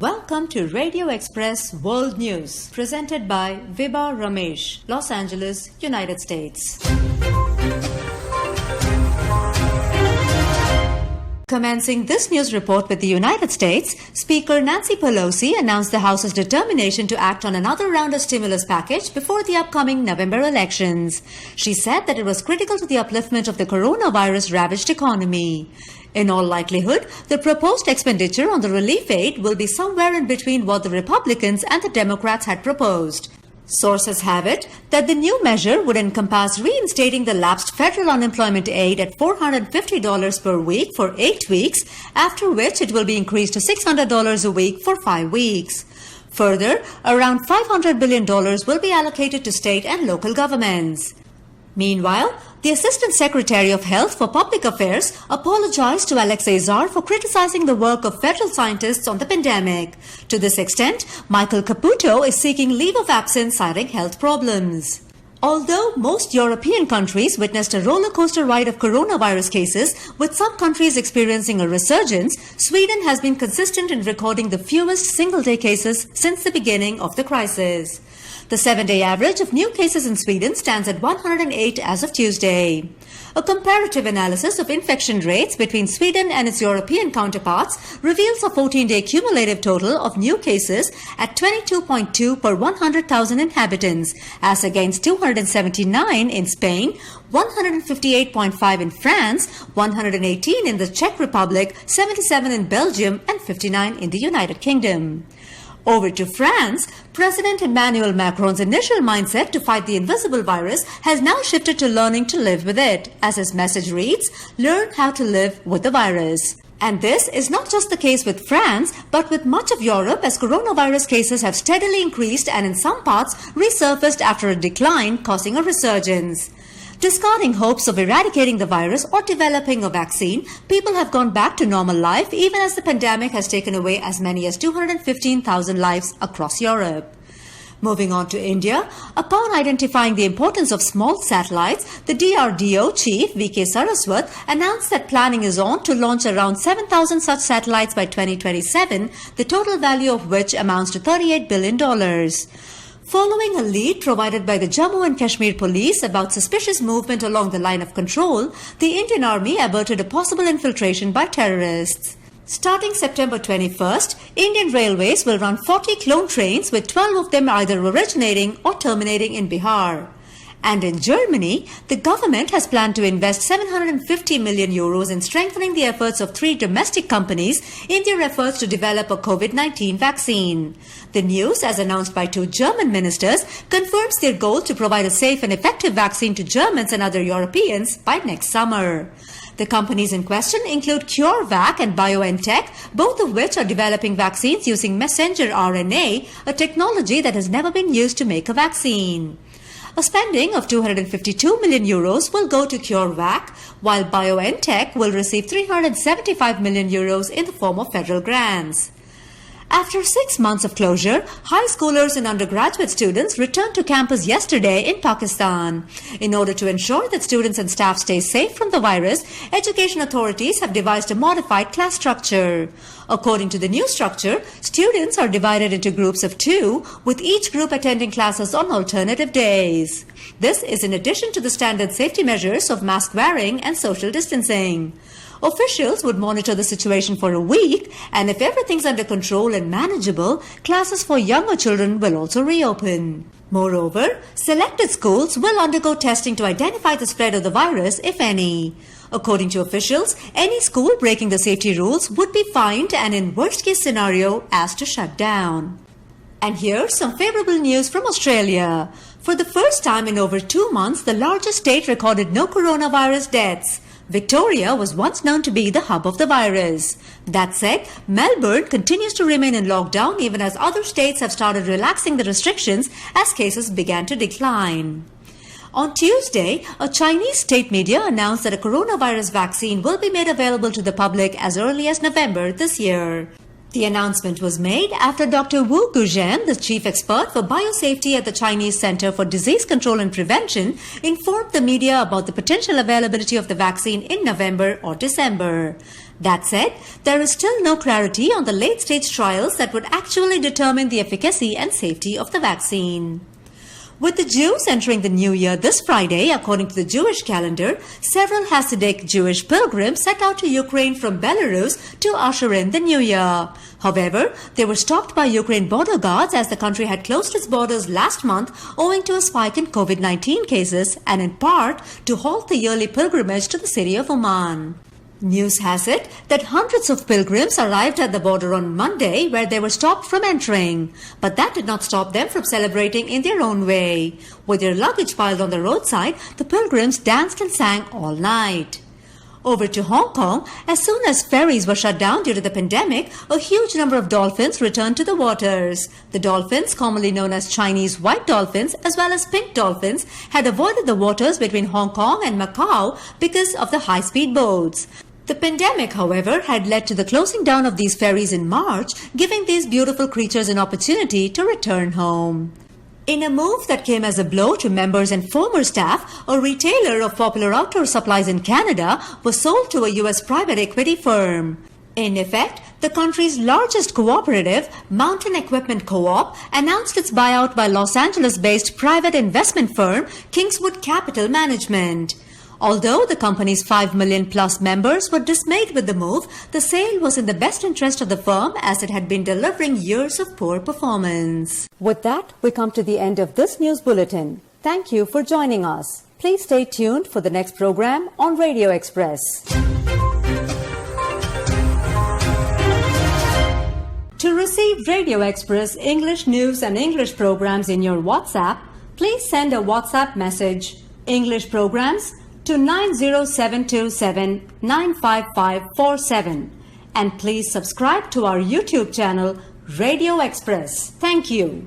Welcome to Radio Express World News, presented by Vibha Ramesh, Los Angeles, United States. Commencing this news report with the United States, Speaker Nancy Pelosi announced the House's determination to act on another round of stimulus package before the upcoming November elections. She said that it was critical to the upliftment of the coronavirus-ravaged economy. In all likelihood, the proposed expenditure on the relief aid will be somewhere in between what the Republicans and the Democrats had proposed. Sources have it that the new measure would encompass reinstating the lapsed federal unemployment aid at $450 per week for 8 weeks, after which it will be increased to $600 a week for 5 weeks. Further, around $500 billion will be allocated to state and local governments. Meanwhile, the Assistant Secretary of Health for Public Affairs apologized to Alexei Azar for criticizing the work of federal scientists on the pandemic. To this extent, Michael Caputo is seeking leave of absence citing health problems. Although most European countries witnessed a roller coaster ride of coronavirus cases, with some countries experiencing a resurgence, Sweden has been consistent in recording the fewest single-day cases since the beginning of the crisis. The 7-day average of new cases in Sweden stands at 108 as of Tuesday. A comparative analysis of infection rates between Sweden and its European counterparts reveals a 14-day cumulative total of new cases at 22.2 per 100,000 inhabitants, as against 279 in Spain, 158.5 in France, 118 in the Czech Republic, 77 in Belgium, and 59 in the United Kingdom. Over to France, President Emmanuel Macron's initial mindset to fight the invisible virus has now shifted to learning to live with it, as his message reads, "Learn how to live with the virus." And this is not just the case with France, but with much of Europe, as coronavirus cases have steadily increased and in some parts resurfaced after a decline, causing a resurgence. Discarding hopes of eradicating the virus or developing a vaccine, people have gone back to normal life even as the pandemic has taken away as many as 215,000 lives across Europe. Moving on to India, upon identifying the importance of small satellites, the DRDO chief VK Saraswat announced that planning is on to launch around 7,000 such satellites by 2027, the total value of which amounts to $38 billion. Following a lead provided by the Jammu and Kashmir police about suspicious movement along the line of control, the Indian Army averted a possible infiltration by terrorists. Starting September 21st, Indian Railways will run 40 clone trains, with 12 of them either originating or terminating in Bihar. And in Germany, the government has planned to invest 750 million euros in strengthening the efforts of 3 domestic companies in their efforts to develop a COVID-19 vaccine. The news, as announced by 2 German ministers, confirms their goal to provide a safe and effective vaccine to Germans and other Europeans by next summer. The companies in question include CureVac and BioNTech, both of which are developing vaccines using messenger RNA, a technology that has never been used to make a vaccine. A spending of 252 million euros will go to CureVac, while BioNTech will receive 375 million euros in the form of federal grants. After 6 months of closure, high schoolers and undergraduate students returned to campus yesterday in Pakistan. In order to ensure that students and staff stay safe from the virus, education authorities have devised a modified class structure. According to the new structure, students are divided into groups of 2, with each group attending classes on alternative days. This is in addition to the standard safety measures of mask wearing and social distancing. Officials would monitor the situation for a week, and if everything's under control and manageable, classes for younger children will also reopen. Moreover, selected schools will undergo testing to identify the spread of the virus, if any. According to officials, any school breaking the safety rules would be fined and, in worst-case scenario, asked to shut down. And here's some favorable news from Australia. For the first time in over 2 months, the largest state recorded no coronavirus deaths. Victoria was once known to be the hub of the virus. That said, Melbourne continues to remain in lockdown even as other states have started relaxing the restrictions as cases began to decline. On Tuesday, a Chinese state media announced that a coronavirus vaccine will be made available to the public as early as November this year. The announcement was made after Dr. Wu Guzhen, the chief expert for biosafety at the Chinese Center for Disease Control and Prevention, informed the media about the potential availability of the vaccine in November or December. That said, there is still no clarity on the late-stage trials that would actually determine the efficacy and safety of the vaccine. With the Jews entering the new year this Friday, according to the Jewish calendar, several Hasidic Jewish pilgrims set out to Ukraine from Belarus to usher in the new year. However, they were stopped by Ukraine border guards as the country had closed its borders last month owing to a spike in COVID-19 cases and in part to halt the yearly pilgrimage to the city of Oman. News has it that hundreds of pilgrims arrived at the border on Monday where they were stopped from entering. But that did not stop them from celebrating in their own way. With their luggage piled on the roadside, the pilgrims danced and sang all night. Over to Hong Kong, as soon as ferries were shut down due to the pandemic, a huge number of dolphins returned to the waters. The dolphins, commonly known as Chinese white dolphins as well as pink dolphins, had avoided the waters between Hong Kong and Macau because of the high-speed boats. The pandemic, however, had led to the closing down of these ferries in March, giving these beautiful creatures an opportunity to return home. In a move that came as a blow to members and former staff, a retailer of popular outdoor supplies in Canada was sold to a U.S. private equity firm. In effect, the country's largest cooperative, Mountain Equipment Co-op, announced its buyout by Los Angeles-based private investment firm Kingswood Capital Management. Although the company's 5 million plus members were dismayed with the move, the sale was in the best interest of the firm as it had been delivering years of poor performance. With that, we come to the end of this news bulletin. Thank you for joining us. Please stay tuned for the next program on Radio Express. To receive Radio Express English news and English programs in your WhatsApp, please send a WhatsApp message, English programs, to 90727 95547, and please subscribe to our YouTube channel Radio Express. Thank you.